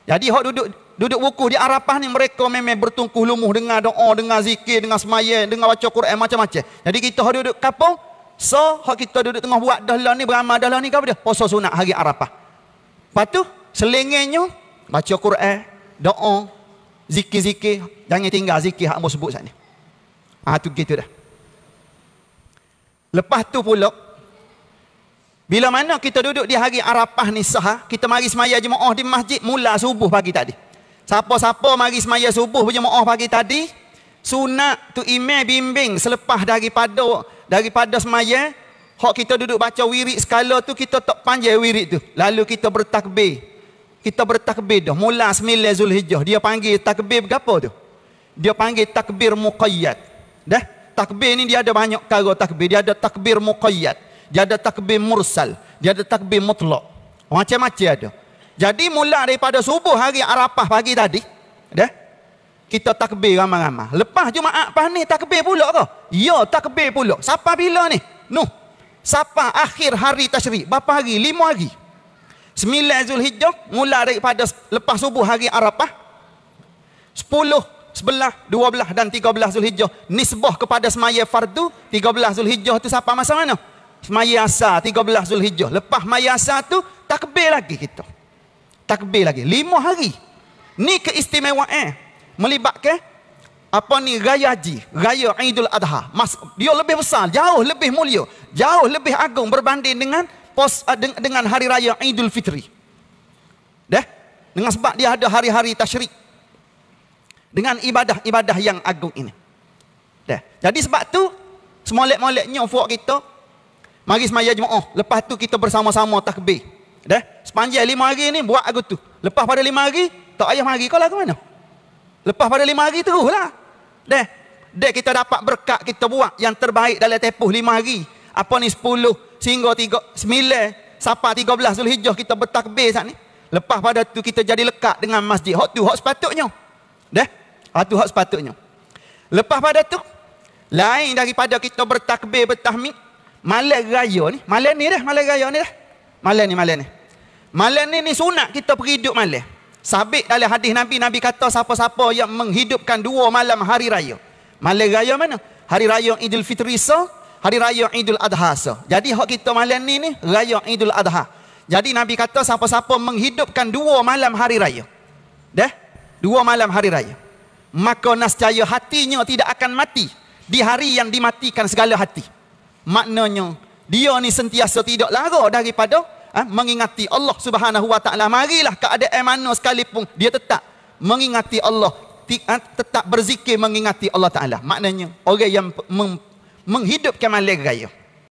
Jadi hok duduk buku di Arafah ni mereka memang bertungkuh lumuh dengan doa, dengan zikir, dengan semaya, dengan baca Quran macam-macam. Jadi kita hok duduk kampung, so hok kita duduk tengah buat dahlah ni, beramal dahlah ni apa dia? Puasa sunat hari Arafah. Lepas tu selengenya baca Quran, doa, zikir-zikir, jangan tinggal zikir hak mau sebut sat ni. Tu gitu dah. Lepas tu pula bila mana kita duduk di hari Arafah ni sah, kita mari semaya jemaah di masjid mula subuh pagi tadi. Siapa-siapa mari semaya subuh berjemaah pagi tadi, sunat tu imam bimbing selepas daripada semaya, hak kita duduk baca wirid sekala tu kita tak panjang wirid tu. Lalu kita bertakbir. Kita bertakbir dah mula 9 Zulhijjah. Dia panggil takbir berapa tu? Dia panggil takbir muqayyad. Dah, takbir ni dia ada banyak cara takbir. Dia ada takbir muqayyad. Dia ada takbir mursal, dia ada takbir mutlak. Macam-macam ada. Jadi mula daripada subuh hari Arafah pagi tadi, dah, kita takbir ramai-ramai. Lepas Jumaat pas ni takbir pula ke? Ya, takbir pula. Siapa bila ni? Nuh. Siapa akhir hari tasyrik? Berapa hari? 5 hari. 9 Zulhijjah mula daripada lepas subuh hari Arafah. 10, 11, 12 dan 13 Zulhijjah nisbah kepada semaya fardu. 13 Zulhijjah tu siapa masa mana? Semaya asar 13 Zulhijjah. Lepas maya asar tu takbir lagi kita. Takbir lagi 5 hari. Ni keistimewaan melibatkan apa ni raya haji, raya Idul Adha. Dia lebih besar, jauh lebih mulia, jauh lebih agung berbanding dengan hari raya Idul Fitri. Dah? Dengan sebab dia ada hari-hari tasyrik. Dengan ibadah-ibadah yang agung ini. Dah. Jadi sebab tu semolek-moleknya fuak kita mari semaya jemaah. Lepas tu kita bersama-sama takbir. Dah? Sepanjang 5 hari ni buat aku tu. Lepas pada 5 hari, tak payah mari kau lah ke mana? Lepas pada 5 hari teruslah. Dah. Dah kita dapat berkat kita buat yang terbaik dalam tempoh 5 hari. Apa ni 10 sehingga 9 sampai 13 Zulhijjah kita bertakbir saat ni. Lepas pada tu kita jadi lekat dengan masjid. Hak tu hak sepatutnya. Dah? Hak tu hak sepatutnya. Lepas pada tu lain daripada kita bertakbir bertahmid, malam raya ni, malam ni dah, malam raya ni dah. Malam ni sunat kita pergi hidup malam. Sabit dalam hadis Nabi kata siapa-siapa yang menghidupkan 2 malam hari raya. Malam raya mana? Hari raya Idul Fitri so, hari raya Idul Adha so. Jadi hak kita malam ni raya Idul Adha. Jadi Nabi kata siapa-siapa menghidupkan 2 malam hari raya. Dah? 2 malam hari raya. Maka nescaya hatinya tidak akan mati di hari yang dimatikan segala hati. Maknanya dia ni sentiasa tidak lara daripada mengingati Allah Subhanahu wa taala. Marilah keadaan mana sekalipun dia tetap mengingati Allah, tetap berzikir mengingati Allah taala. Maknanya orang yang menghidupkan malam raya.